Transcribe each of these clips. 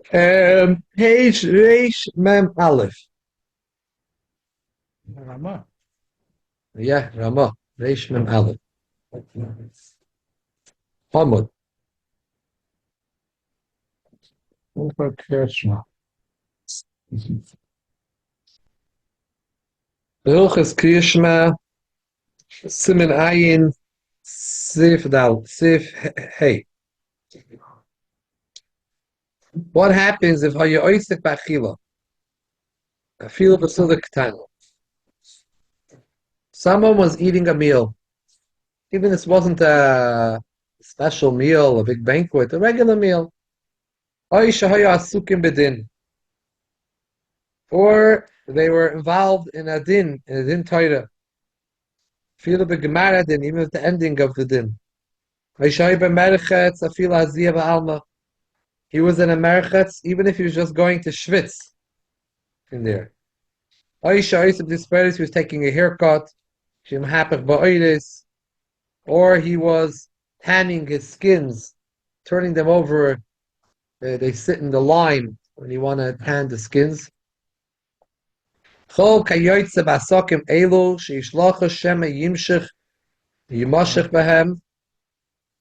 Page Reish Mem Aleph. Rama. Yeah, Rama. Reish Mem Aleph. Hamud. Over Krishna. Hilchos Krias Simen Ayin Sif Dal Sif Hey. What happens if you oisik b'achila? Achila b'suda k'tana. Someone was eating a meal. Even this wasn't a special meal, a big banquet, a regular meal. Oy shahaya asukim bedin. Or they were involved in a din Torah. Feel the Gemara din, even at the ending of the din. Oy shahaya b'merchetz afil aziyah b'alma. He was in a merchetz, even if he was just going to schwitz in there. Oy shahaya b'disperis, he was taking a haircut. Shim hapach ba'oides. Or he was tanning his skins, turning them over. They sit in the line when you want to tan the skins. Chol kayoytze basokim elu sheishlacha Shema yimshich yimashich behem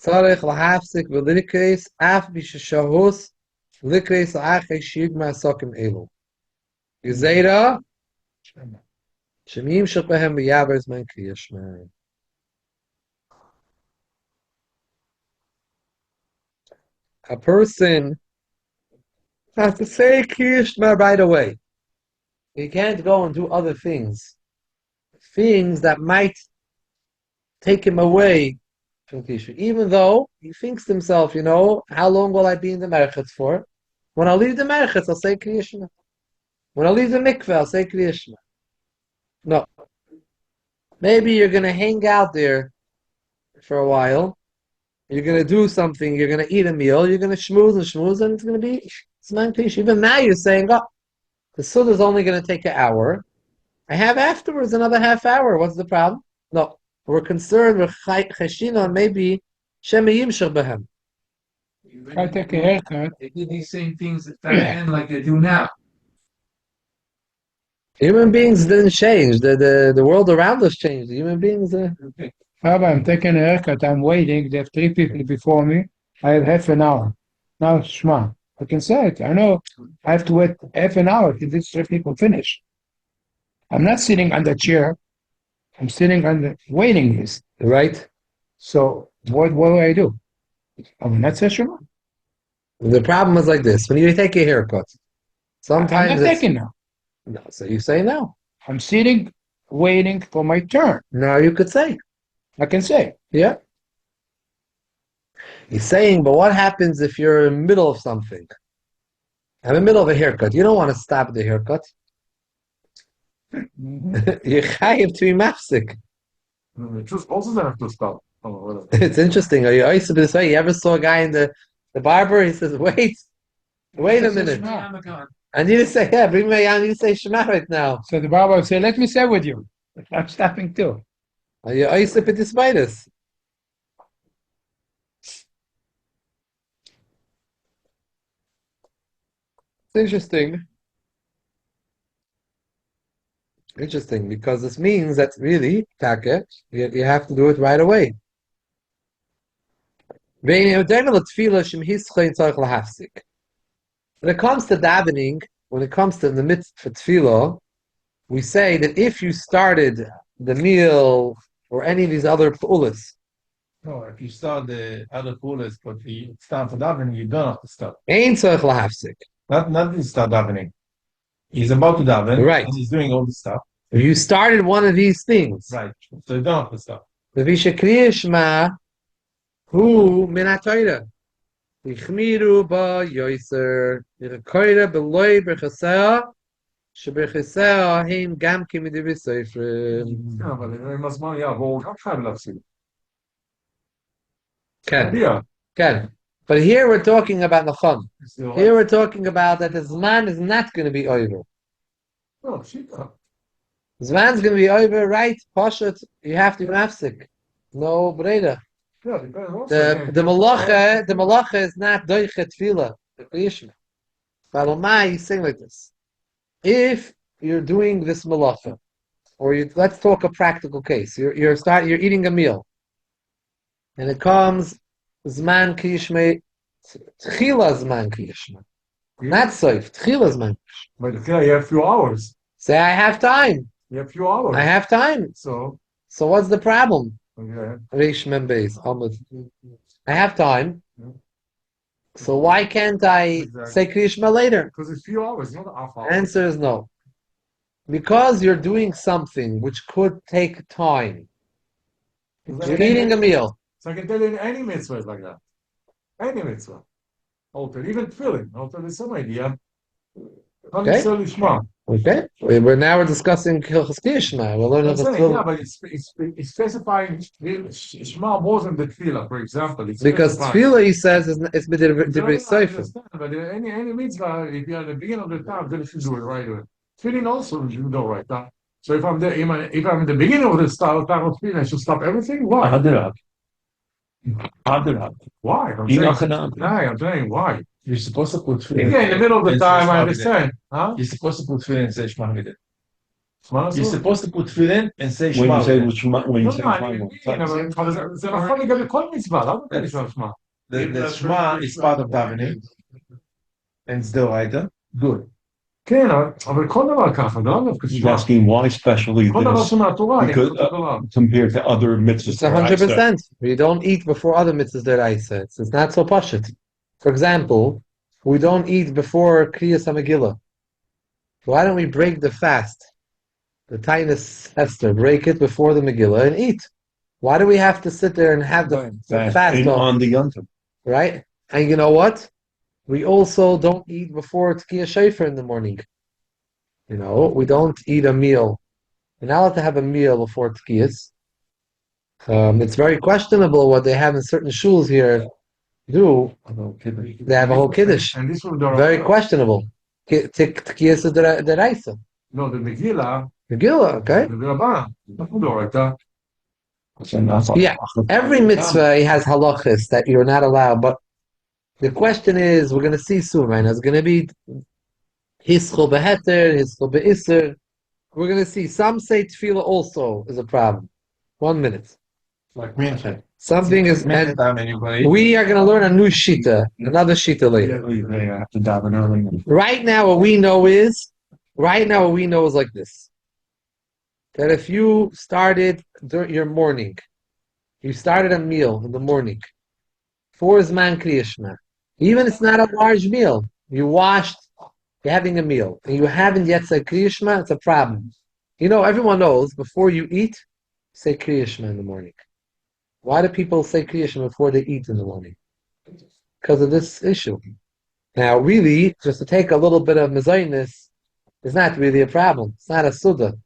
tzarech lahafsik v'likreis af b'sheshahus likreis la'achei shigma asokim elu. Gezera shem yimshich behem v'yavers man kriyashma. A person has to say kriyashma right away. He can't go and do other things that might take him away from Kishu. Even though he thinks to himself, how long will I be in the Merchetz for? When I leave the Merchetz, I'll say Kriyashma. When I leave the mikveh, I'll say Kriyashma. No. Maybe you're going to hang out there for a while. You're going to do something. You're going to eat a meal. You're going to schmooze, and it's going to be Zman Krish. Even now you're saying, oh, the Suda is only going to take an hour. I have afterwards another half hour. What's the problem? No. We're concerned with Cheshina, maybe Shema Yimshach Behem. If I take a haircut, They did these same things at the end like they do now. Human beings didn't change. The world around us changed. Human beings. Rabbi, I'm taking a haircut, I'm waiting, there are three people before me, I have half an hour. Now, Shema, I can say it, I know, I have to wait half an hour till these three people finish. I'm not sitting on the chair, I'm sitting on the waiting list. Right? So, what do I do? I will not say Shema. The problem is like this. When you take a haircut, I'm sometimes not it's. taking now. No, so you say no. I'm sitting, waiting for my turn. No, you could say. I can say. Yeah. He's saying, but what happens if you're in the middle of something? I'm in the middle of a haircut. You don't want to stop the haircut. You're chayiv to be mafsik. Just also don't have to stop. It's interesting. I used to be this way. You ever saw a guy in the barber? He says, wait a minute. I need to say, yeah, bring me, I need to say Shema right now. So the Bible will say, let me say with you. I'm stopping too. I used to be despite this. It's interesting. Interesting, because this means that really, Taka, you have to do it right away. When it comes to davening, when it comes to the mitzvah for tefillah, we say that if you started the meal or any of these other pu'ulas, No, if you start the other coolers, but it's time for davening, you don't have to stop. ain't tzarich lahafsik. Not to start davening. He's about to daven, Right. and he's doing all the stuff. If you started one of these things, Right. So you don't have to stop. the vishakriya shema, hu min ha-Torah. Yichmiru ba yoiser, yichkoira beloy berchasea, sheberchasea heim gam ki midivri seifrim. Ja, weil er immer mal, ja, wo schreiben lassen. Ken, Ja. Ken. But here we're talking about Nachon. Here we're talking about that the Zman is not going to be over. Oh, shit. Zman's going to be over, right? Pashat, you have to be mafsik. No breda. Yeah, depends also. The malacha is not doichet tefillah. The kriyishma. Balomai, he's saying like this. If you're doing this malacha, or let's talk a practical case. You're eating a meal, and it comes zman kishme, tchila zman kishme. Not safe, tchila zman. But you have few hours. Say I have time. You have few hours. I have time. So what's the problem? okay. Reish Mem Beis, Amud. I have time. So why can't I say Kriyishma later? Because it's few hours, not a half hour. Answer is no. Because you're doing something which could take time. You're eating a meal. So I can tell you any mitzvah is like that. Any mitzvah. Alter, even tefillin. Alter, there's some idea. Not necessarily Shema. Okay. We're discussing Hilchos Kriyishma. We're learning I'm saying, yeah, but it's specifying Shema more than the tefillah, for example. Because tefillah, he says, it's b'divrei sefer. But any mitzvah, if you're at the beginning of the time, then you should do it right away. Tefillin also you should do right now. So if I'm there, if I'm in the beginning of the time of tefillin, I should stop everything. Why? Why? I'm saying why? You're supposed to put tefillin. Yeah, in the middle of the time, I understand. Huh? You're supposed to put tefillin and say Shema Hamid. Shema You're supposed to put tefillin and say When Shema. you say Shema, when you say Shema, זה נכון לגבי כל מצווה, למה אתה נשמע שמע? The Shema is part of davening, and it's doraita. Good. כן, אבל כל דבר ככה, זה לא דווקא he's שמע. asking why especially כל דבר this שמהתורה, אני because, כל דבר. compared to other mitzvahs. It's 100%. We don't eat before other mitzvahs that I said. It's not so pashut. For example, we don't eat before Krias HaMegillah. Why don't we break the fast? The Tainus Esther, break it before the Megillah and eat. Why do we have to sit there and have the fast on the Yontif? Right? And you know what? We also don't eat before Tkiyah Shofar in the morning. You know, we don't eat a meal. You're not allowed to have a meal before Tkiyas. It's very questionable what they have in certain shuls here do. They have a whole kiddush. And this was Very questionable. Tkiyas is the Raisa. No, the Megillah, Megillah, okay? the Rabbah, אנחנו לא ראית. Yeah, every mitzvah has halachas that you're not allowed, but the question is, we're going to see soon, right? It's going to be hischol beheter, hischol beiser. We're going to see. Some say tefillah also is a problem. 1 minute. Like mincha. Something is, and we are going to learn a new shita, another shita later. They have to daven early. Right now, what we know is like this. That if you started during your morning, you started a meal in the morning, for Zman Kriyashma, even if it's not a large meal, you washed, you're having a meal, and you haven't yet said Kriyashma, it's a problem. You know, everyone knows, before you eat, say Kriyashma in the morning. Why do people say Kriyashma before they eat in the morning? Because of this issue. Now, really, just to take a little bit of mezainis is not really a problem. It's not a suda.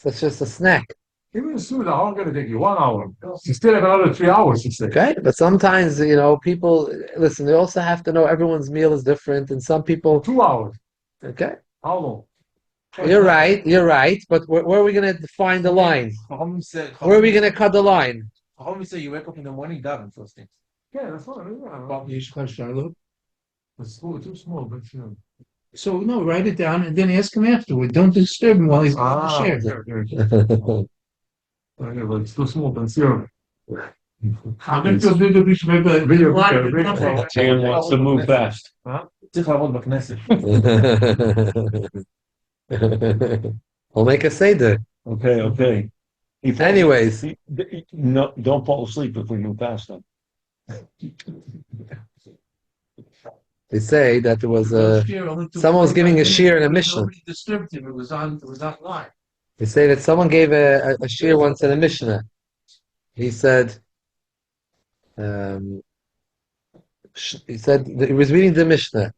It's just a snack. Even the Suda, how long going to take you? 1 hour. You still have another 3 hours, you say. Okay, but sometimes, you know, people, listen, they also have to know everyone's meal is different, and some people... 2 hours. Okay. How long? You're right, but where are we going to find the line? Where are we going to cut the line? How say you wake up in the morning, daven first thing. Yeah, that's what I mean. It's too small, but you know. So no, write it down and then ask him afterward. Don't disturb him while he's sharing. Okay, but it's too small, but zero. Dan wants to move fast. צריך לעבוד בכנסת. We'll make a seder. Okay. Anyways. No, don't fall asleep if we move fast then. They say that there was someone was giving a shir in a Mishnah. Nobody disturbed him. It was online. They say that someone gave a shir once in a Mishnah. He said that he was reading the Mishnah.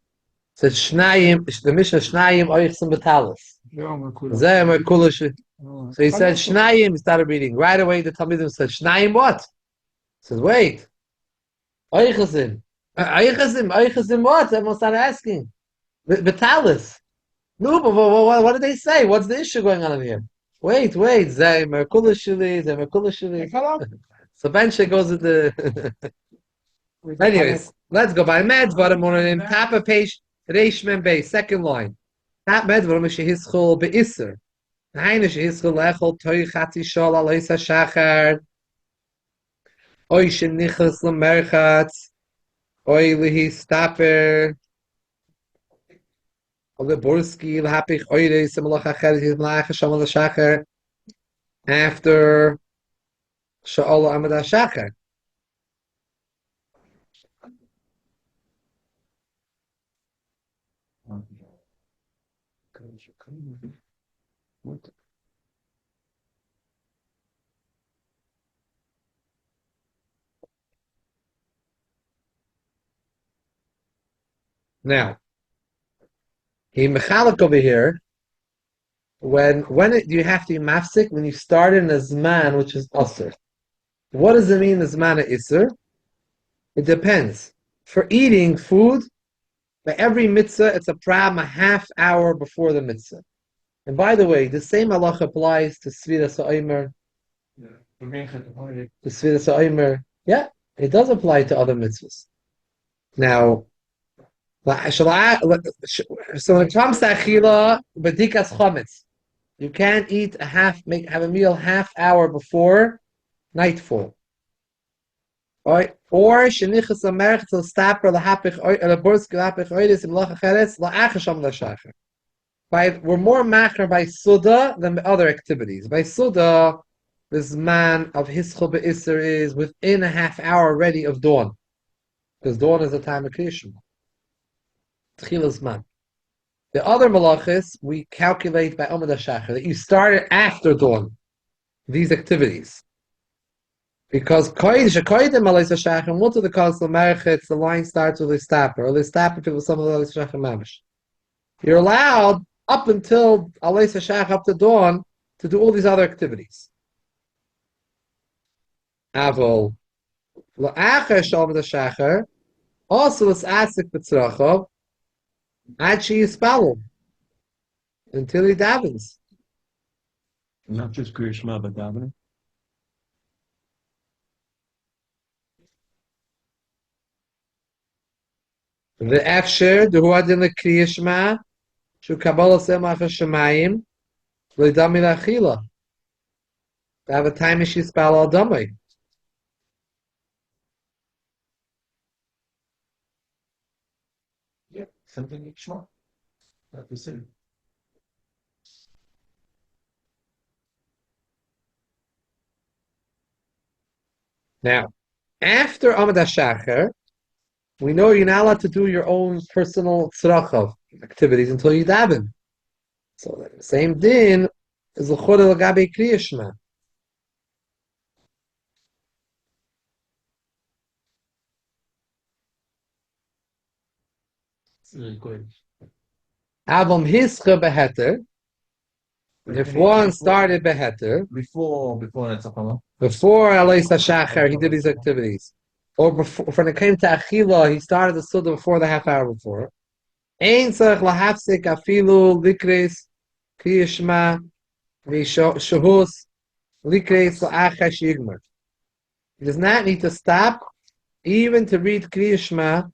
Said the Mishnah Shnayim oichsim betalis. So he said Shnayim. He started reading right away. The Talmidim said Shnayim what? He said wait, oichsim what? Everyone started asking. Betalis. No, but what did they say? What's the issue going on in here? Wait. Zay merkulashili. So Bencha goes with the. Anyways, let's go by Meds. Bottom one in top of page Reish Mem Bey, second line. That medvar shehischol beisser. Heine shehischol lechol toy chati shol alois hashachar. Oy shenichas lemerchatz. Oy lihi staper. Leborski lehapich oire simulach acheret his malach shom hashachar. After shol amad hashachar. Now, he mechalik over here. When you have to be mafsik when you start in a zman which is usr. What does it mean the zman isser? It depends. For eating food, by every mitzvah, it's a problem a half hour before the mitzvah. And by the way, the same halacha applies to Svira Sa'imer. To Svira Sa'imer. Yeah, it does apply to other mitzvahs. Now, so when it comes to achila, bedikas chametz, you can't eat have a meal half hour before nightfall. Right? Or shenichas amerch to staper lahapich laborsk lahapich oides im lacha cheretz laachasham lashachar. We're more machmer by suda than by other activities. By suda, this man of hischol be'isser is within a half hour already of dawn, because dawn is the time of Krias Shema. Tchilas man. The other malachis we calculate by Amud HaShachar, that you started after dawn, these activities. Because Kodesh HaKodim Alayis HaShachar, most of the calls the Merchitz, the line starts with Listaper, or Listaper to some of the Alayis HaShachar Mamish. You're allowed, up until Alayis HaShachar, up to dawn, to do all these other activities. Avol, La'achar Shalom HaShachar, also is Asik B'tzrachov, Achi Yispalum, until he davens. Not just Krias Shema, but davening. ואפשר דהו הדין לקריאה שמע שהוא קבל עושה מאחר שמיים לא ידמי לאכילה. To have a time שיספל על דמי. Yeah, something like Shema. Not the same. Now, after Amud HaShachar, we know you're not allowed to do your own personal tzrachov activities until you daven. So the same din is l'chod el gabe Krias Shema. Avam hischa beheter. If one started beheter Before Netzachama. before Alayis HaShachar, he did these activities. Or before, when it came to Achila, he started the Suda before the half hour before. Ein tzarech lahafsik afilu likres Krias Shema v'shahus likres la'achar sheyigmar. He does not need to stop even to read Krias Shema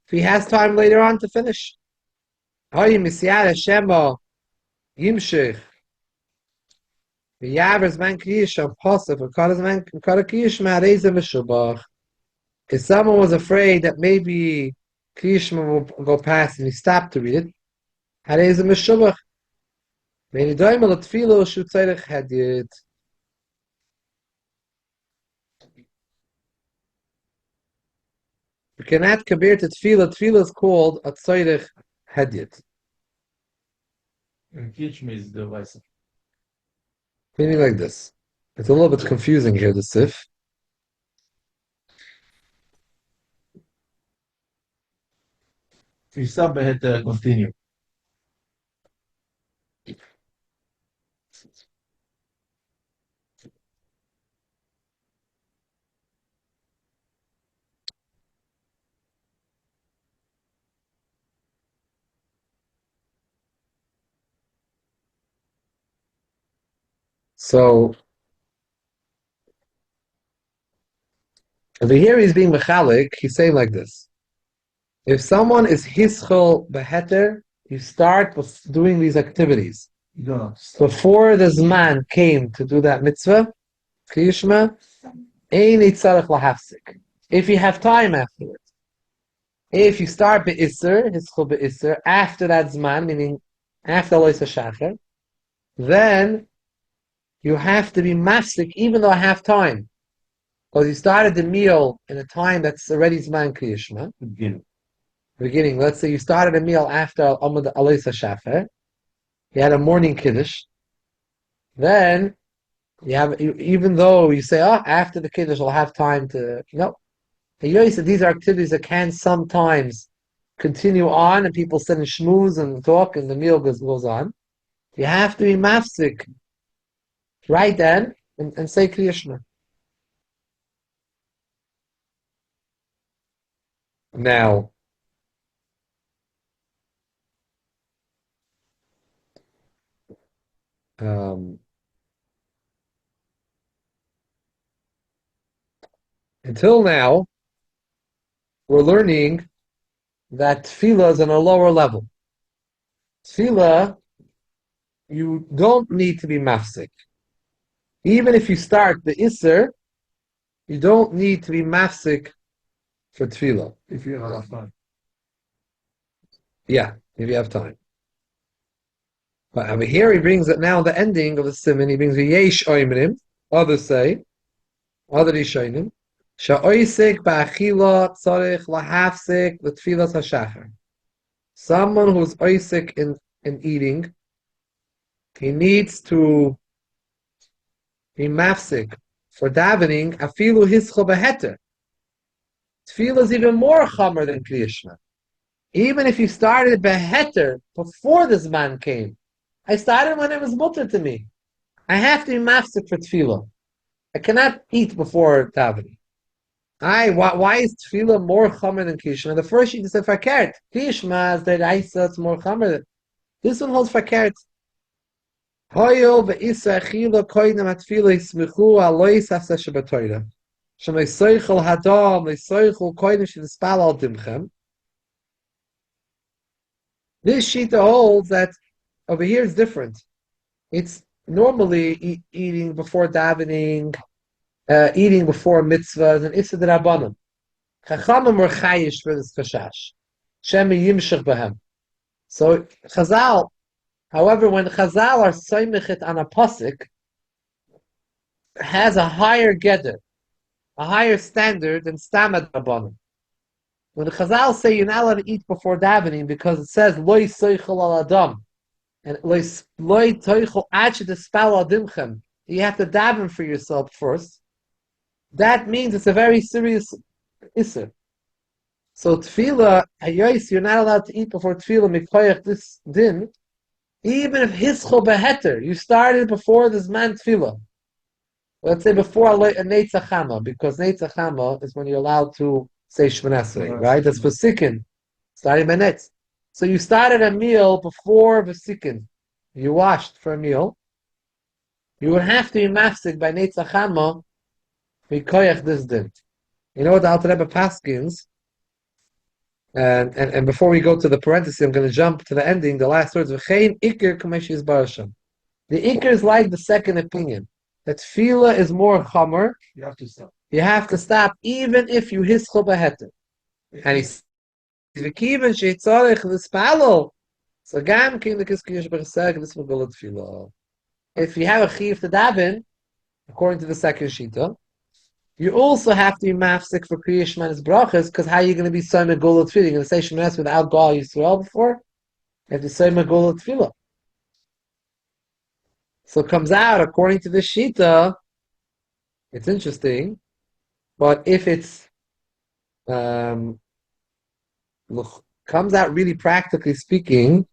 if he has time later on to finish. Hoy misyar Shema yimshich v'yaver zman Krias Shema pasuk v'kol zman Krias Shema reizeh meshubach. If someone was afraid that maybe Krias Shema will go past and he stopped to read it, harei ze meshubach. Meini doim al tefilo shu tzarech hadiyot. You cannot compare to tefillah. Tefillah is called a tzarech hadiyot. And Krias Shema is the vice. Meaning like this. It's a little bit confusing here, the sif. If you stop ahead, continue. So over here he's being mechalik. He's saying like this. If someone is hischol beheter, you start doing these activities. You don't. Before the Zman came to do that mitzvah, Kriyishma, ein itzarech lahafsik. If you have time afterwards. If you start be'isser, hischol be'isser, after that Zman, meaning after Alois HaShacher, then you have to be mafsik even though I have time. Because you started the meal in a time that's already Zman Kriyishma. Beginning. Let's say you started a meal after Alois HaShacher. You had a morning kiddush. Then even though you say, oh, after the kiddush I'll have time to, said these are activities that can sometimes continue on and people sit and schmooze and talk and the meal goes on. You have to be mafsik right then and say Kriyashma. Now, until now, we're learning that tefillah is on a lower level. Tefillah, you don't need to be mafsik. Even if you start the Isser, you don't need to be mafsik for tefillah. If you have time. Yeah, if you have time. But over here he brings it now, the ending of the simon, he brings yesh oimrim, others say, other Rishonim, sha'oisik ba'achila tzarech lahafsik l'tfilas hashachar. Someone who's oisik in eating, he needs to be mafsik for davening, afilu hischol beheter. Tefillah is even more chamer than Kriyashma. Even if you started beheter before this man came, I started when it was mutter to me. I have to be mafsik for tefillah. I cannot eat before davening. Why is tefillah more chamer than Kriyashma? The first sheet said fakert. Kriyashma is the Isa, it's more chamer. This one holds fakert. Hoyo ve'isa achila koinem atfila yismichu alois hasa shebatoira. Shemay soichel hadam, soichel koinem shenispal al dimchem. This shita holds that over here is different. It's normally eating before davening, eating before mitzvahs, and issa d'rabbanan. Chachamim were chayish for this chashash. Shema yimshach b'hem. So Chazal, however, when Chazal are soymechit on a pasuk, has a higher geder, a higher standard than stamad rabbanan. When the Chazal say you're not allowed to eat before davening because it says loy soichel al adam and loy toichel ad shetispal al dimchem, you have to daven for yourself first. That means it's a very serious issur. So tefillah, hayos, you're not allowed to eat before tefillah mikoyach this din, even if hischol beheter, you started before this man tefillah. Let's say before a Neitza Chama, because Neitza Chama is when you're allowed to say Shemana Esrei, right? That's for Sikin, starting by Netz. So you started a meal before Vesikin. You washed for a meal. You would have to be mafsik by Neitza Chama mikoyach this din. You know what the Alter Rebbe paskins? And before we go to the parenthesis, I'm going to jump to the ending, the last words. V'chein ikir k'mesh yizbar Hashem. The ikir is like the second opinion. That tefillah is more chamer. You have to stop. You have to stop even if you hischol beheter. And he's v'kiven sheitzarech v'spalo. So gam king the kiskiyish b'cheseg this will go to tefillah. If you have a chiv to daven, according to the second shita, you also have to be mafsik for Krias Shema's brachas, because how are you going to be so megula tefillah? You're going to say Shema's without Gal Yisrael before? You have to say megula tefillah. So it comes out, according to this shita, it's interesting, but if it's comes out really practically speaking,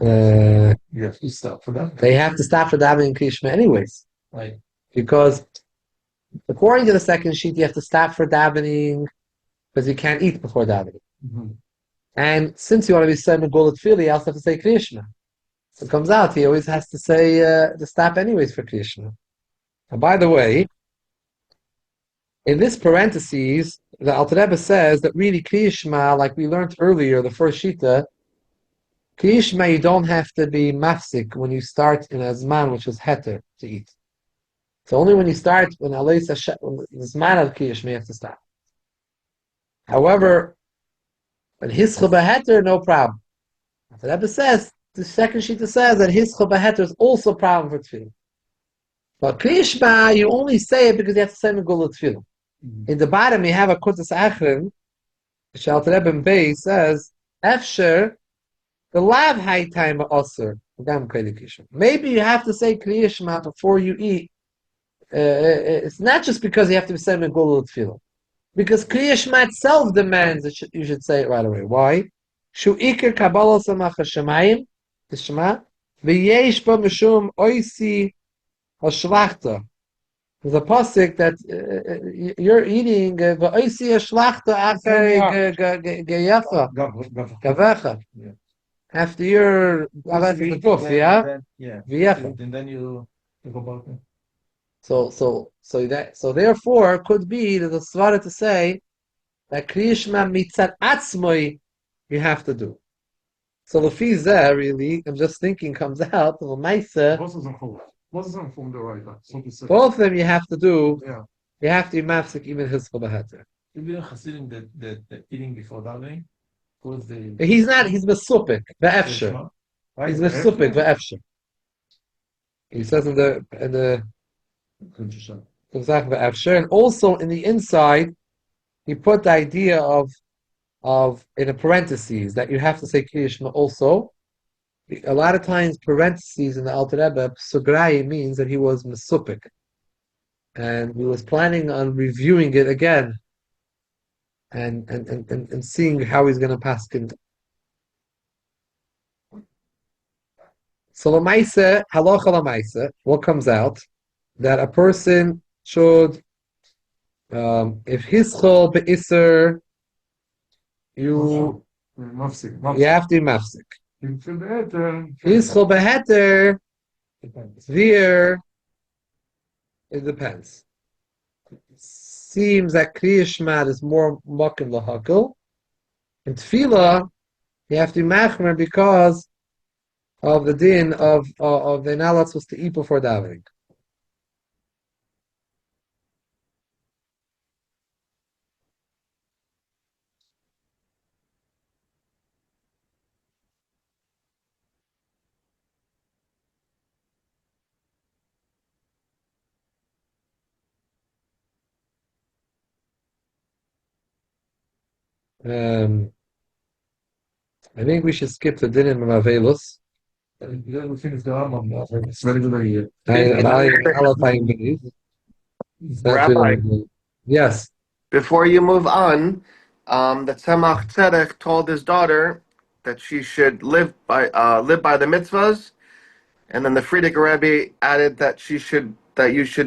You have to stop for that. they have to stop for davening in Krias Shema anyways. Right. Because according to the second sheet, you have to stop for davening because you can't eat before davening. Mm-hmm. And since you want to be saying Megula Tefillah, you also have to say Krias Shema. So it comes out, he always has to say to stop anyways for Krias Shema. And by the way, in this parentheses, the Alter Rebbe says that really Krias Shema, like we learned earlier, the first Shita, Krias Shema, you don't have to be mafsik when you start in a Zman, which is heter, to eat. So only when you start, when the Zman of Krias Shema, you have to stop. However, when Hischa B'heter, no problem. The Rebbe says, the second Shita says that Hischa B'heter is also a problem for Tefillah. But Krias Shema, you only say it because you have to say Megillah Tefillah. In the bottom, you have a Kutas Achron, which Alter Rebbe in Beis says, Efsher, the lav high time Osir. Maybe you have to say Krias Shema before you eat. It's not just because you have to say Megillah Tefillah. Because Krias Shema itself demands that you should say it right away. Why? Shu Iker Kabbalah Samach HaShemayim, the Shema, V'yesh Ba Mishum Oisi HaShlachta. There's a pasuk that you're eating V'oisi HaShlachta Acher Geyafa, Gavecha. After your yeah? V'yefa. And then you think about it. So therefore, it could be that the svara to say that Krias Shema mitzat atzmoi you have to do. So the fizeh really, I'm just thinking, comes out the ma'isa. Both of them you have to do. Yeah. You have to be mafsik even his b'heter. Maybe a Hasidim that eating before davening, because they. He's not. He's mesupik ve'efsher. He's mesupik ve'efsher. He says in the exactly ve'efsher, and also in the inside, he put the idea of in a parentheses that you have to say Krias Shema also. A lot of times parentheses in the Alter Rebbe Sugrai means that he was mesupik, and he was planning on reviewing it again and seeing how he's going to pass it. So lamaisa, halacha lamaisa, what comes out that a person should, if hischol be'isr, you have to be mafsik. Hischol be'heter, there, it depends. Seems that Krias Shema is more makim lahakil. In tefillah, you have to be machmer because of the din of the not supposed to eat before davening. I think we should skip the din in Mavelus. We finished the Rambam. It's very good idea. Rabbi, Yes. before you move on, the Tzemach Tzedek told his daughter that she should live by the mitzvahs, and then the Frierdiker Rebbe added that you should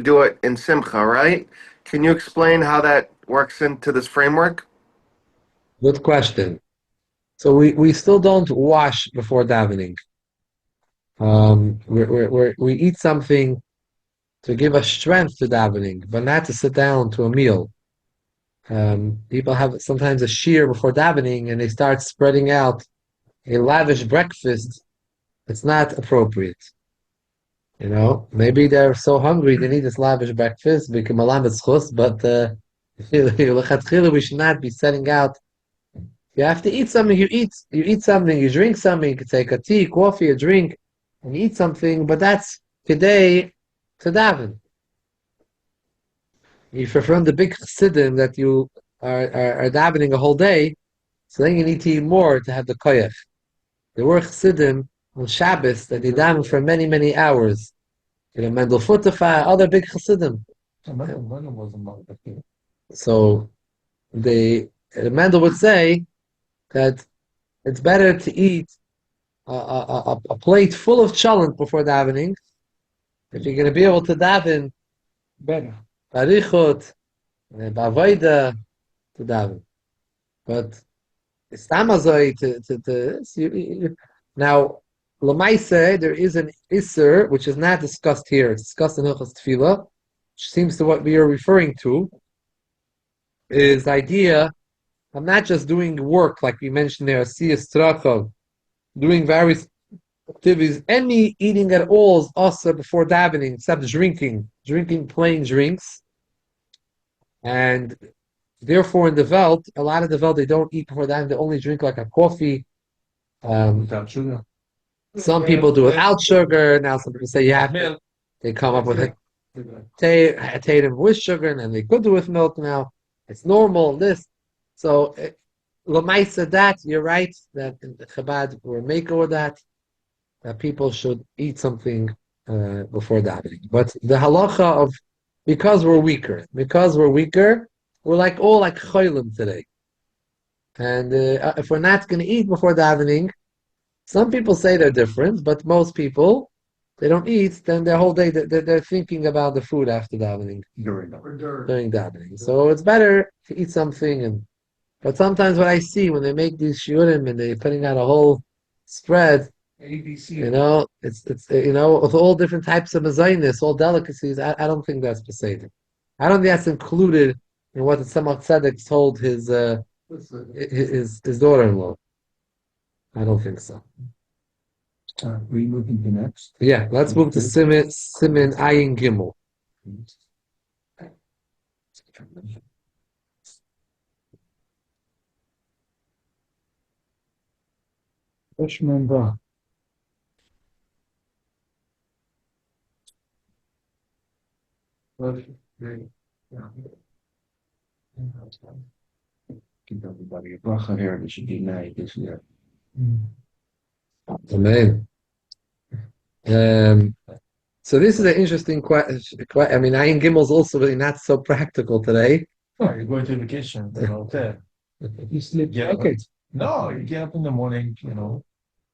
do it in Simcha, right? Can you explain how that works into this framework? Good question. So we still don't wash before davening. We eat something to give us strength to davening, but not to sit down to a meal. People have sometimes a shear before davening, and they start spreading out a lavish breakfast. It's not appropriate. Maybe they're so hungry they need this lavish breakfast, but we should not be setting out. You have to eat something, you eat something, you drink something, you could take a tea, coffee, a drink, and eat something, but that's today to daven. If you're from the big chassidim that you are davening a whole day, so then you need to eat more to have the koyach. There were chassidim on Shabbos that they daven for many, many hours. Mendel Futterfah, other big chassidim. So Mendel would say that it's better to eat a plate full of cholent before davening if you're going to be able to daven Better. barichot, b'avoida to daven. But it's tamazoi to now lamaise there is an iser which is not discussed here. It's discussed in Hilchos Tefillah, which seems to what we are referring to. is the idea of not just doing work like we mentioned there, doing various activities. Any eating at all is also before davening, except drinking plain drinks. And therefore, in the Welt, a lot of the Welt, they don't eat before davening. They only drink like a coffee. Without sugar. Some people do it without sugar. Now some people say you have to. They come up with a tatum with sugar, and then they could do with milk now. It's normal. This. So, Lamaisa, that you're right that in the Chabad we're making with that people should eat something before davening. But the halacha of because we're weaker, we're like all like cholim today. And if we're not going to eat before davening, some people say they're different, but most people they don't eat. Then their whole day they're thinking about the food after davening During davening. So it's better to eat something. But sometimes what I see when they make these shiurim and they're putting out a whole spread, ABC. It's with all different types of mezainis, all delicacies. I don't think that's beseder. I don't think that's included in what the Tzemach Tzedek told his daughter-in-law. I don't think so. We moving to next. Yeah, let's move to Simin Ayin Gimel. Freshman bar. Give everybody a bracha here. This should be nice this year. Amen. So this is an interesting question. I mean, Ayin Gimel is also really not so practical today. Oh, you're going to the kitchen, the hotel. You sleep. Yeah. Okay. No, you get up in the morning,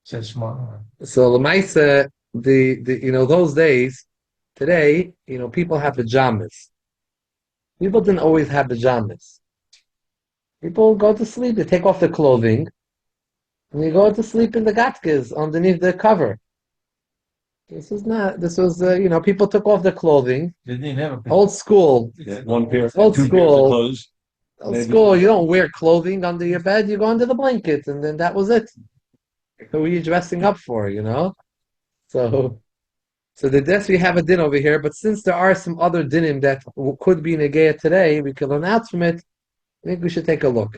says Shema. So Lamaisa, those days, today, people have pajamas. People didn't always have pajamas. People go to sleep, they take off their clothing, and they go to sleep in the gatkes underneath the cover. This was, people took off their clothing. They didn't have a Old school. One pair, Old two pairs of school. clothes. Old school, you don't wear clothing under your bed, you go under the blanket, and then that was it. Who are you dressing up for, So that's we have a din over here, but since there are some other dinim that could be negaya today, we can learn out from it. I think we should take a look.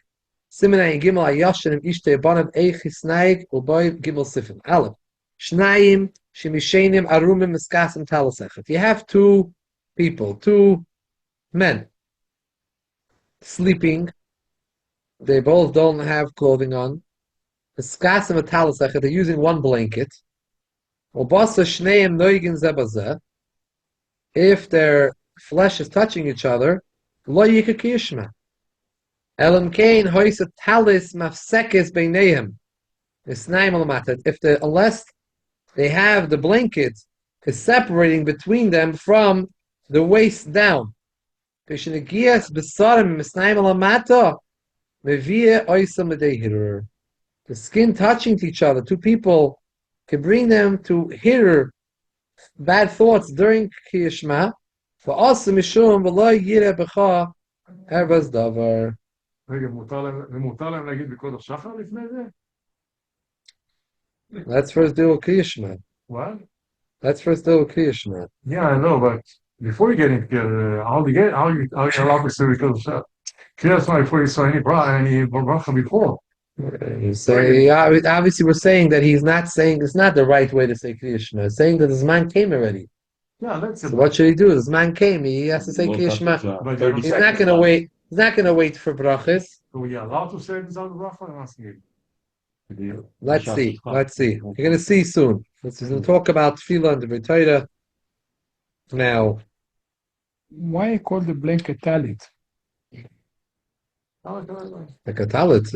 Simonai Gimel Ayashin Ishtei Banav Eichisnaig Uboy Gimel Sifim. Aleph. Shnayim Shemishenim Arumim Miskasim Talasechet. You have two men sleeping. They both don't have clothing on. Miskasim Talasechet. They're using one blanket. Ubasa Shneim Noigin Zebazeh. If their flesh is touching each other, Lo Yikakishma. Elam Kain Hoisa Talis Mafsekis Beinehem. Unless they have the blanket is separating between them from the waist down. The skin touching to each other, two people can bring them to hear bad thoughts during Kiyashma. For us, Mishum v'lo yireh b'cha ervas davar. רגע, מותר להם להגיד בקוד השחר לפני זה? Let's first do a Kiyashma. What? Let's first do a Kiyashma. Yeah, I know, but before you get into how you allowed to say because of shach? Krias before you saw any bracha before. You say, obviously we're saying that he's not saying, it's not the right way to say Kiyashma. It's saying that his man came already. Yeah, that's So what should he do? His man came, he has to say Kiyashma. He's not going to wait. He's not going to wait for brachas. So we are allowed to say this on the bracha? I'm asking you. Let's see. You're going to see soon. We're going to talk about tefillah and the Torah now. Why call the blanket talit? Like a talit,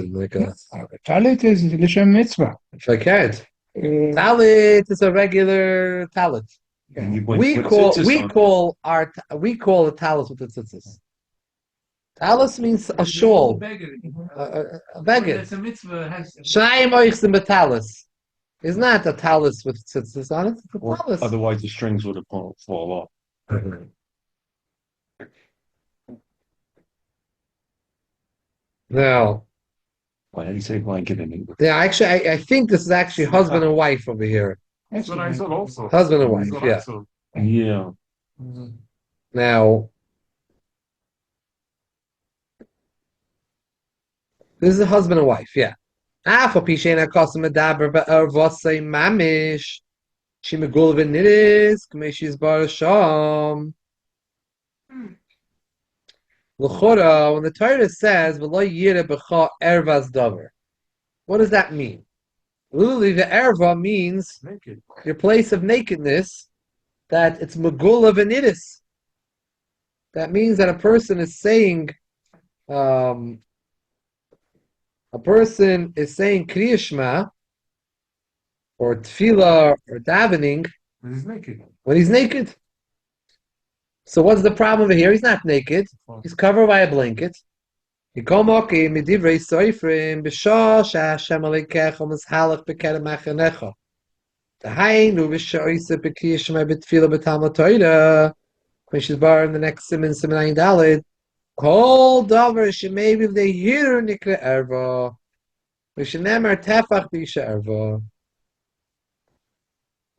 Talit is l'shem mitzvah. if I can't. Talit is a regular talit. We call a talis with the tzitzis. Talis means a shawl, a beggar. It's a mitzvah. Shnayim oichsim betalis. It's not a talis with tzitzis on it. It's a talis. Otherwise, the strings would have fall off. No. Why did he say blanket in English? Yeah, actually, I think this is actually husband and wife over here. That's what I said also. Husband and wife, That's what I yeah. said. Yeah. Now, this is a husband and wife, yeah. For pishena kosim medaber v'vosei mamish. She megul v'niris k'meishis bar sham. L'chora, when the Torah says v'lo yira b'cha ervas davar, what does that mean? Literally, the erva means Naked. your place of nakedness. That it's megula v'niris. That means that a person is saying, a person is saying Krias Shema or tefillah or davening But he's naked. when he's naked. So what's the problem over here? He's not naked. He's covered by a blanket. He komoki midivrei soifrim b'shah she'Hashem alekecha mishalach b'kerem machanecha. Dahainu b'shoisa b'Kriyas Shema b'tefillah b'talmud Torah. When she's bar in the next siman ayin daled. Kol davar shemaybe they hear nikra erva. V'shenemar tefach b'isha erva.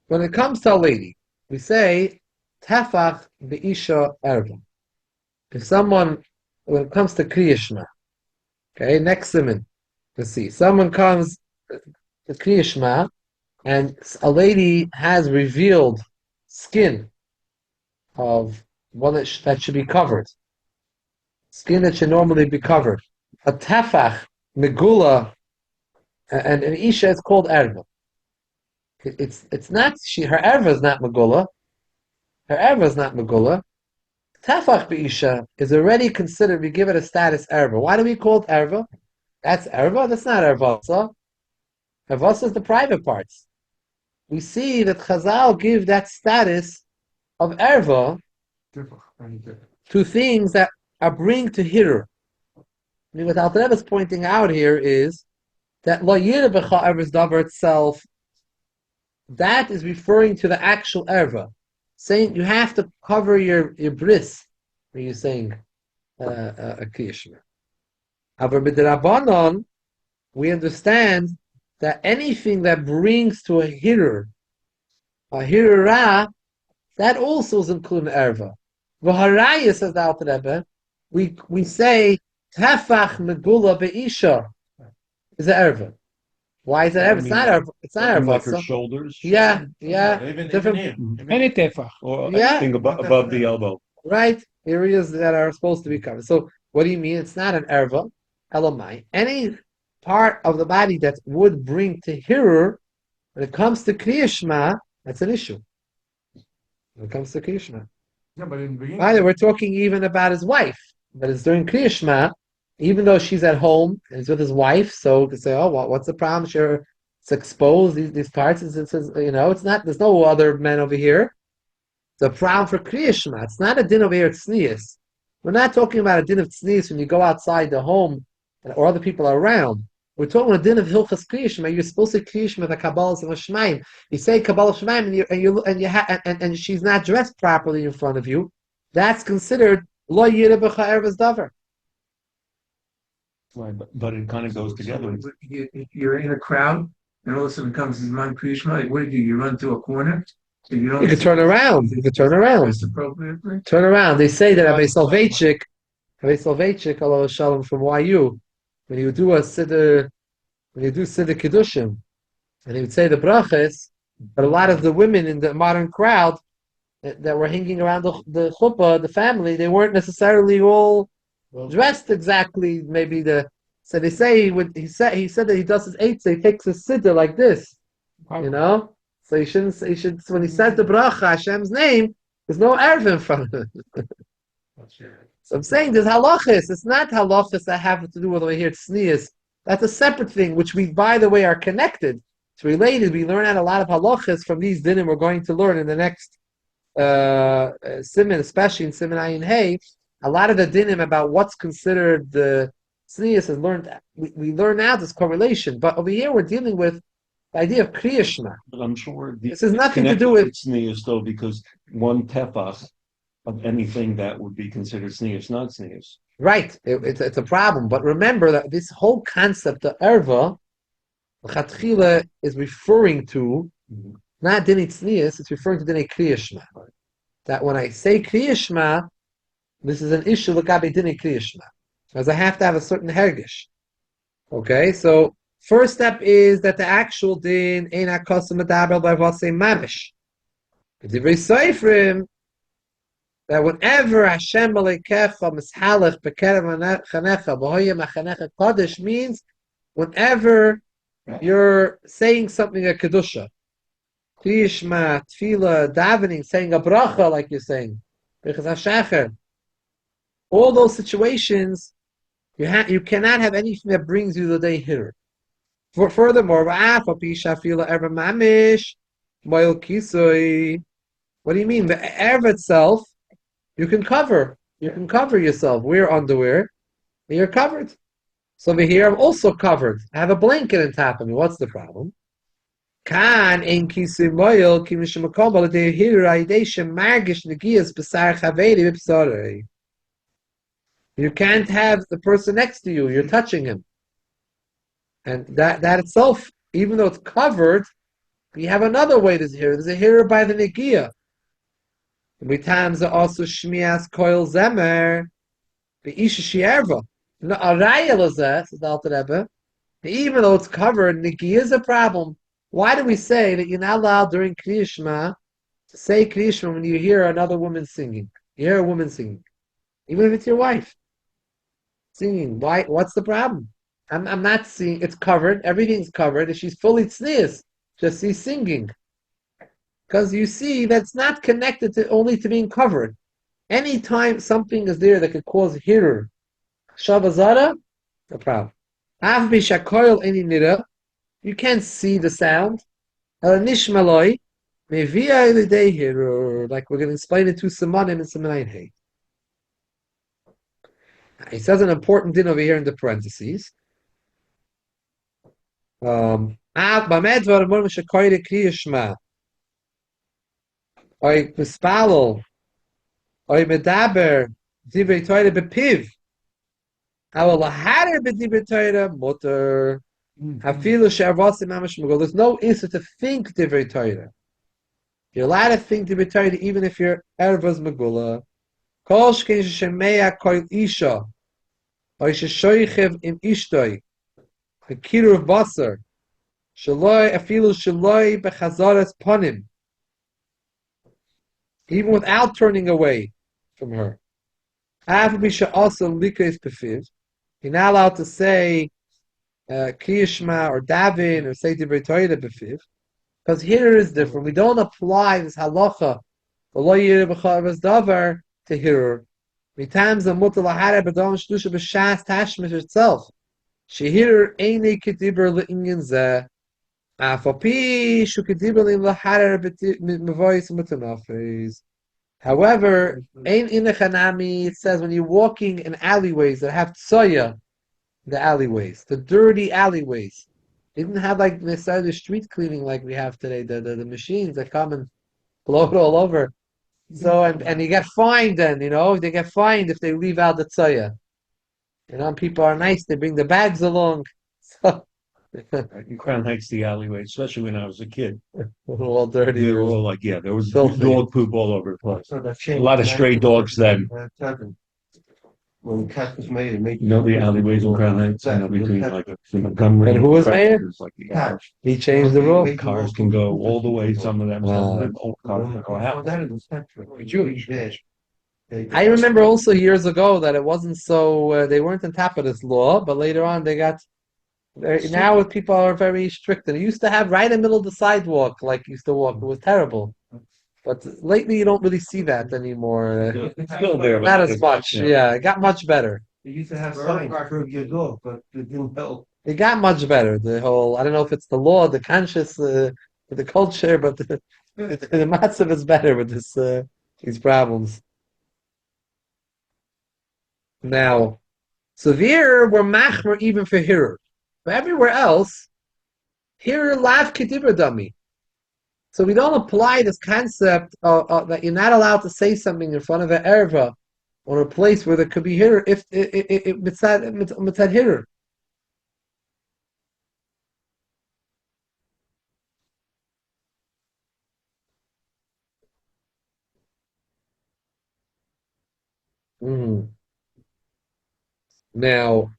When it comes to a lady, we say tefach b'isha erva. If someone, when it comes to Krias Shema, okay, next siman, let's see, someone comes to Krias Shema, and a lady has revealed skin of one that should be covered, skin that should normally be covered. A tefach, megula, and an isha is called erva. It's not her erva is not megula. Her erva is not megula. Tefach b'isha is already considered. We give it a status erva. Why do we call it erva? That's erva. That's not ervasa. Ervasa is the private parts. We see that Chazal give that status of erva to things that are bring to hitter. I mean, what Alter Rebbe is pointing out here is that lo yira b'cha erva's davar itself. That is referring to the actual erva, saying you have to cover your bris when you're saying a Krias Shema. However, b'derabanan, we understand that anything that brings to a hirura, that also is included in erva. V'haraya, says the Alter Rebbe, we say tefach megula be'isha is an erva. Why is it erva? It's not erva. It's not Like her erva. shoulders. Yeah. Even Different. here. Any tefach. Or Yeah. anything above the elbow. Right, areas that are supposed to be covered. So, what do you mean? It's not an erva, elamai. Any part of the body that would bring to hearer, when it comes to Krias Shema, that's an issue. When it comes to Krias Shema. Yeah, but in the beginning. By the way, we're talking even about his wife, but it's during Krias Shema, even though she's at home and he's with his wife. So to say, oh, what's the problem? Sure, it's exposed these parts. It's it's not. There's no other men over here. The problem for Krias Shema, it's not a din over here at tznius. We're not talking about a din of tznius when you go outside the home or other people are around. We're talking about a din of Hilchos Krias Shema. You're supposed to Krias Shema the Kabbalah of Shemaim. You say Kabbalah Shemaim and she's not dressed properly in front of you. That's considered lo yira b'cha ervas davar. Right, but it kind of goes together. You're in a crowd, and all of a sudden comes this man Krias Shema. What do? You run to a corner. So you don't. You could turn around. You could turn around. Dressed appropriately. Turn around. They say that Rabbi Soloveitchik, Allah Shalom from YU, when you do siddur kiddushim, and he would say the brachas, but a lot of the women in the modern crowd that were hanging around the chuppah, the family, they weren't necessarily all dressed exactly. Maybe so they say he said that he does his eight, so he takes his siddur like this, So he should when he says the bracha Hashem's name, there's no erva in front of it. So I'm saying there's halachas. It's not halachas that have to do with over here tznius. That's a separate thing, which we, by the way, are connected. It's related. We learn out a lot of halachas from these dinim we're going to learn in the next siman, especially in siman ayin hey. A lot of the dinim about what's considered the tznius is learned. We learn out this correlation, but over here we're dealing with the idea of Krias Shema. But I'm sure This has nothing to do with tznius though, because one tefach of anything that would be considered sneers, not sneers. Right, it's a problem. But remember that this whole concept of erva, Chatchila, is referring to not dinei tznius, it's referring to dinei Krias Shema. That when I say Krias Shema, this is an issue l'gabe dinei Krias Shema, because I have to have a certain hergish. Okay, so first step is that the actual din ein hakosem medaber by v'asei mamish. Divrei Seifrim, that whenever Hashem Aleikecha mishalech bekerev chanecha b'hoya machanecha kodesh means whenever you're saying something a kedusha, Kriyishma, tefillah, davening, saying a bracha like you're saying, because hashacher, all those situations, you cannot have anything that brings you the day here. Furthermore, what do you mean? The erv itself, you can cover yourself. Wear underwear, and you're covered. So over here, I'm also covered. I have a blanket on top of me. What's the problem? You can't have the person next to you. You're touching him. And that itself, even though it's covered, you have another way there's a hearer by the Negiah. Every times are also Shmias Koil Zemer, the Isha Shierva. No, Araya Lazeh, says the Alter Rebbe. Even though it's covered, Negiah is a problem. Why do we say that you're not allowed during Kriya Shema to say Kriya Shema when you hear another woman singing? You hear a woman singing. Even if it's your wife singing. Why? What's the problem? I'm not seeing, it's covered, everything's covered, and she's fully tznius, just she's singing. Because you see, that's not connected only to being covered. Anytime something is there that could cause hirer, shavazara, no problem. Avbi shakoil any nira, you can't see the sound. El nishmaloi, mevia ilidei hirer, like we're going to explain it to Simonim and Simonim Hey. He says an important thing over here in the parentheses. Oy mispalel, oy medaber, divrei Torah bepiv. How lahader b'divrei Torah mutter. Hafilu she'arvasim mamash megol. There's no issue to think divrei Torah. You're allowed to think divrei Torah even if you're ervas megula. Kol shkein shemea koil isha, oy sheshoichev im ishtoi. The kiru of basar, shaloi afilu shaloi bechazaras panim, even without turning away from her. Afbisha also likes befiv. You're not allowed to say Kriyishma or Davin or say Divrei Torah befiv, because here is different. We don't apply this halacha v'lo yireh b'chavas davar to here. Sometimes the mutal lahara b'dom shlusha b'shas tashmish itself. Shehir eini kediber le'inyan zeh, afapi shu kediber le'laharer mevoyis mutanafes. However, ein inechanami, it says when you're walking in alleyways that have tsoya, the alleyways, the dirty alleyways. They didn't have like necessarily street cleaning like we have today, the machines that come and blow it all over. So, and you get fined then, they get fined if they leave out the tsoya. People are nice. They bring the bags along. So, In Crown Heights, the alleyway, especially when I was a kid, all dirty. they were all like, there was Filthy. dog poop all over the place. A lot of stray dogs then. When the cat was made, it made The alleyways in Crown Heights, between like Montgomery. And who was mayor? Like, cat. He changed the rule. cars can go all the way. Some of them, old cars can go out. Jewish. I remember also years ago that it wasn't so. They weren't on top of this law, but later on they got. Now people are very strict, and it used to have right in the middle of the sidewalk, like used to walk. It was terrible. But lately, you don't really see that anymore. It's still there, Not as much. Yeah, it got much better. They used to have signs for your dog, but it didn't help. It got much better. The whole, I don't know if it's the law, the conscious, the culture, but the matzav is better with these problems. Now, severe were machmer even for hirer. But everywhere else, hirer lav kedibra dummy. So we don't apply this concept that you're not allowed to say something in front of an erva or a place where there could be hitter if it mitzad hitter. Mm. Now,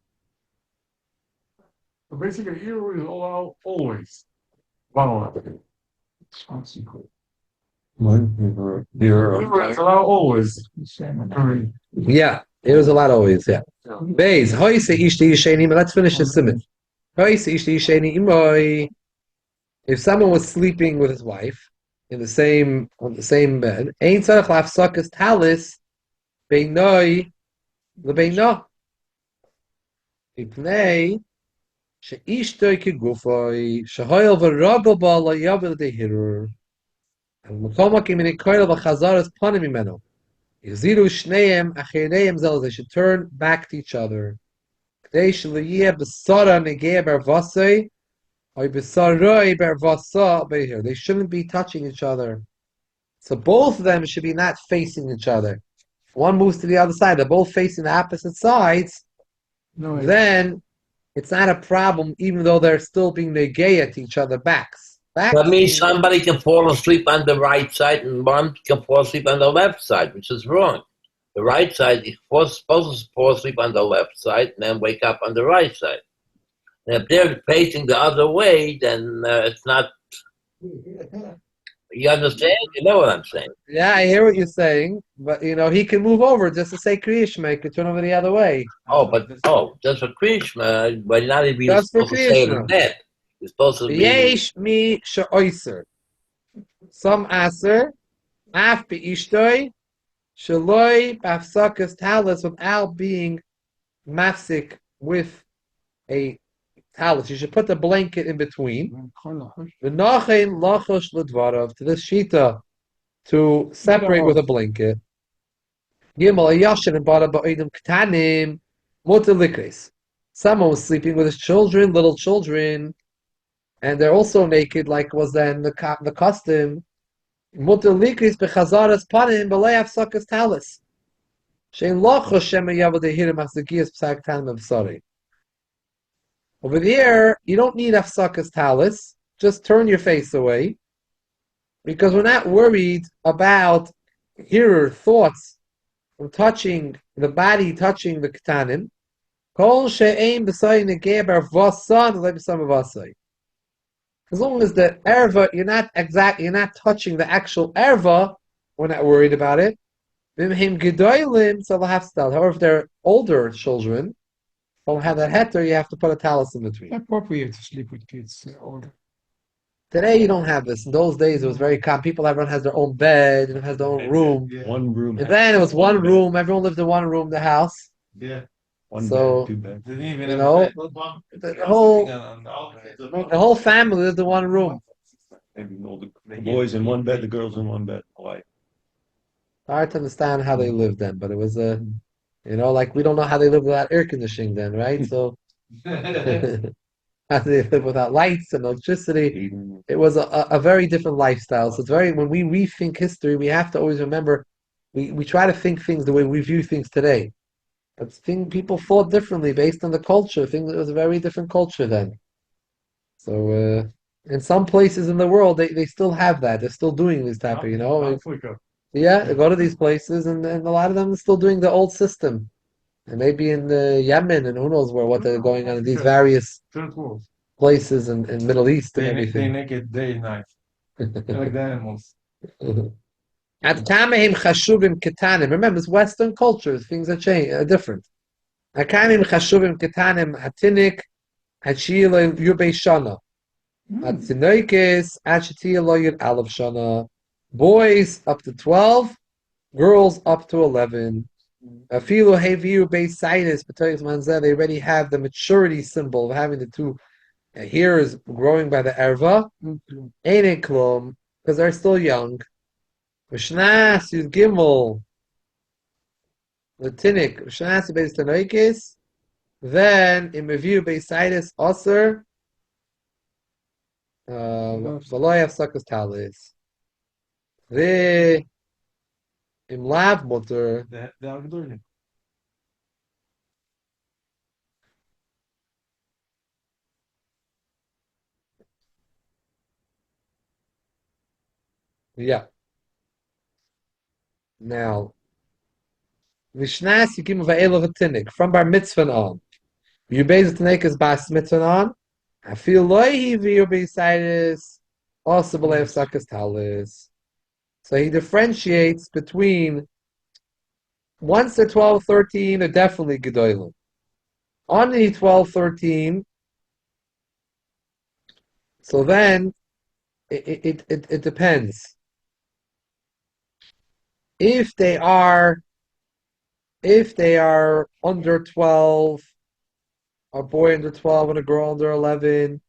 So basically, here is allow always. One. It's allow always. yeah, it was a lot always. Yeah. Beis, hoise ishti yisheni. Let's finish the simon. Hoise ishti yisheni imoi. If someone was sleeping with his wife in on the same bed, ein tzarich lafsakas talis beinoi lebeino. Ipnei sheishtoi kigufoi shehoyel v'rabel ba la yavel dehirur. And mukomakim in koil v'chazaras panim imeno. Yiziru shneim achireiim zel. They should turn back to each other. Kdei shliyeh b'sara negeh ber vasei. They shouldn't be touching each other. So both of them should be not facing each other. If one moves to the other side, they're both facing the opposite sides, then it's not a problem, even though they're still being negaya to each other backs. That means somebody can fall asleep on the right side and one can fall asleep on the left side, which is wrong. The right side, you're supposed to fall asleep on the left side and then wake up on the right side. And if they're facing the other way, then it's not. You understand? You know what I'm saying? Yeah, I hear what you're saying, but he can move over just to say Krias Shema, he could turn over the other way. Just for Krishna, but not even you're Just for supposed to say it Krias in bed. You're supposed to be. Yesh mi she'oiser. Some aser, af be'ishtoi, shaloi b'afsakas talis, without being mafsik with a talis. You should put the blanket in between. V'nachein lachosh ledvarav, to this shita, to separate with a blanket. Gimel ayashin and bada ba'odim ktanim, mutar likres. Someone was sleeping with his children, little children, and they're also naked, like was then the custom. Mutar likres bechazaras panim b'lei afsakas talis. Shein lachosh shema yavad dehirim achzakiyas p'sak tanim b'sari. Over there, you don't need afsakas talis. Just turn your face away, because we're not worried about hearer thoughts from touching the body, touching the ketanim. Kol she'ein b'say negeber v'asan leb'sam v'asay. As long as the erva, you're not touching the actual erva, we're not worried about it. However, if they're older children, don't have that heter, you have to put a talus in between. Appropriate to sleep with kids older. Today you don't have this. In those days it was very common. Everyone has their own bed and has their own room. Yeah. One room. And then it was one room. Everyone lived in one room, the house. Yeah. One bed, 2 beds. The whole family lived in one room. Maybe all the boys in one bed, the girls in one bed. Like, Hard to understand how they lived then, but it was like we don't know how they lived without air conditioning then, right? So how they live without lights and electricity. It was a very different lifestyle. So it's when we rethink history, we have to always remember we try to think things the way we view things today. But people thought differently based on the culture. It was a very different culture then. So in some places in the world, they still have that. They're still doing this type of, Yeah, they go to these places, and a lot of them are still doing the old system. And maybe in Yemen and who knows what they're going on in these various places in Middle East and everything. They naked day and night. They're like the animals. At Kamehim Chashuvim Ketanim. Remember, it's Western cultures. Things are different. At Kamehim Chashuvim Ketanim Hatinik Hachila Yubei Shana. At Tinoikis Achitila Loyud Alav Shana. Boys up to 12, girls up to 11. Afilu Heviu Beisaitis B'Toyis Manzeh. They already have the maturity symbol of having the two hairs growing by the erva. Ain't klum, because they're still young. V'shnas Yud Gimel Latinik V'shnas Beis Tanoikis. Then in review Beisaitis Aser. V'lo yafsakas talis. Ve im lav mutter. The Agdolim. Yeah. Now, Vishnas Yikim Va'elav Atinik, from Bar Mitzvah on. You base Tanik is Bas Mitzvah on. I feel loihi v'yu beisaitis, also b'lev sakas talis. So he differentiates between once they're 12, 13, they're definitely Gedolim. On the 12, 13, so then it depends. If they are under 12, a boy under 12 and a girl under 11,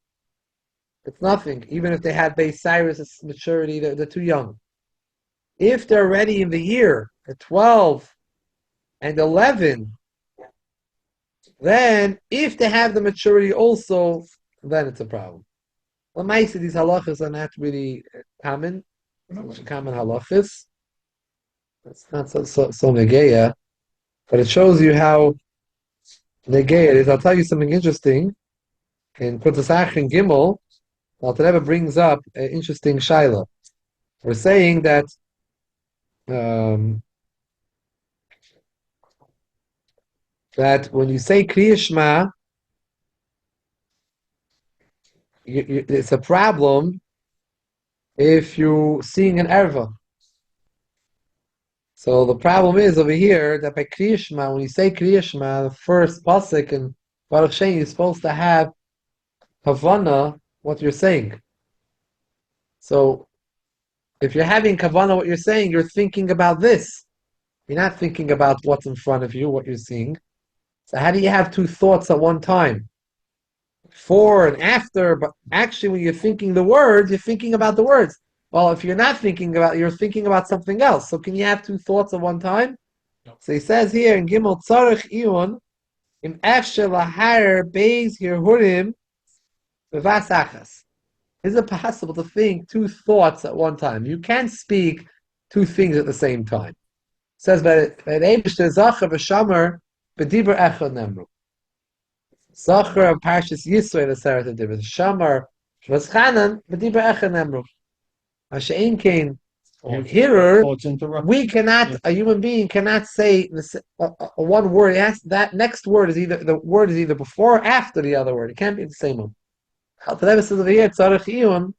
it's nothing. Even if they had base Cyrus maturity, they're too young. If they're already in the year at 12 and 11, then if they have the maturity also, then it's a problem. Well, most of these halachas are not really common halachas. It's not so negeya, but it shows you how negeya it is. I'll tell you something interesting. In Kutzasach and Gimel, Alter Rebbe brings up an interesting shaila. We're saying that that when you say Kriya Shema, it's a problem if you're seeing an erva. So the problem is over here that by Kriya Shema, when you say Kriya Shema, the first pasuk in Baruch Shem, you're supposed to have Havana, what you're saying. So if you're having Kavana, what you're saying, you're thinking about this. You're not thinking about what's in front of you, what you're seeing. So how do you have two thoughts at one time? Before and after, but actually when you're thinking the words, you're thinking about the words. Well, if you're not thinking about, you're thinking about something else. So can you have two thoughts at one time? No. So he says here in Gimel Tzarech Iyun, im efshe lahar beis hirhurim bevas achas. Is it possible to think two thoughts at one time? You can't speak two things at the same time. It says that Eibishter Zachar v'Shamar b'dibur echad nemru. Zachar of Parshas Yisro the Seret of Dibur. Shamar v'Schanan b'dibur echad nemru. Hashein Kain hearer. We cannot. A human being cannot say one word. It has, that next word is either before or after the other word. It can't be the same one. Alter Rebbe says over here, Tzarech Iyun,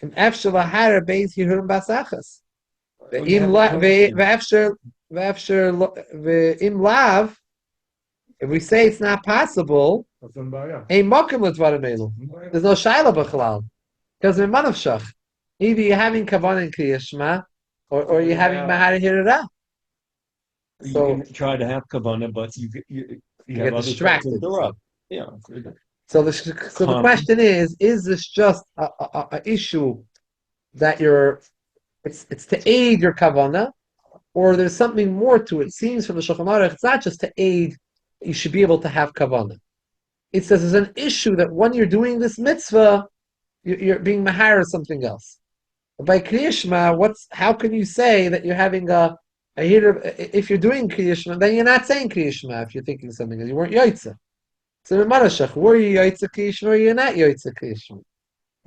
Im efshe lahara beis yihurim basachas. Ve'im lav, if we say it's not possible, ein mokim l'dvarim elu. There's no shayla b'chalal. Because in manavshach, either you're having kavanah in Kriya Shema, or you're having mahara hirara. So you can try to have kavanah, but you get distracted. Yeah. So the question is this just a issue that it's to aid your kavanah, or there's something more to it? It seems from the Shulchan Aruch, it's not just to aid, you should be able to have kavanah. It says there's an issue that when you're doing this mitzvah, you're being mahar or something else. But by Kriya Shema, how can you say that you're having a if you're doing Kriya Shema, then you're not saying Kriya Shema if you're thinking something else. You weren't Yaitza. So in Marashach, were you Yaitza Kriya Shema or you're not Yaitza Kriya Shema?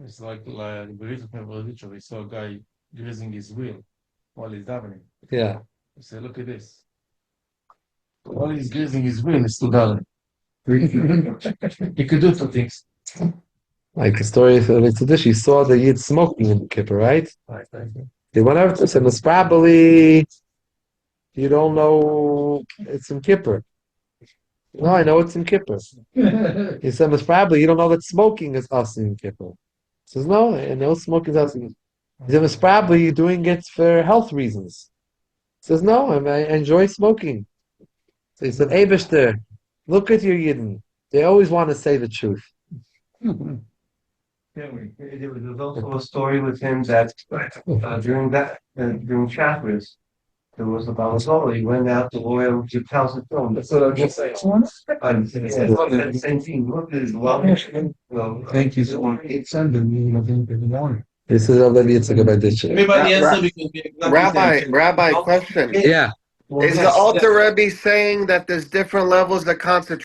It's like the Berit of we saw a guy greasing his wheel while he's davening. Yeah. He said, look at this. While he's greasing his wheel, he's still davening. He could do two things. Like the story of Tzadish, he saw the Yid smoking in the kippur, right? He went over to him, it's probably, you don't know it's in kippur. No, I know it's in kippur. He said, it's probably, you don't know that smoking is us in kippur. He says, no, I know smoking is us in kippur. He said, it's probably you're doing it for health reasons. He says, no, I enjoy smoking. So he said, Eibishter, look at your Yidden. They always want to say the truth. There was also a story with him that during Shabbos, There was the Balazol, he went out to oil to thousand film. That's what I'm just saying. Same thing, look at his love. Thank you so much. It's Sunday, in the morning. This is already it's a good addition. Everybody answer because Rabbi, question. Yeah. Is the Alter Rebbe saying that there's different levels of concentration?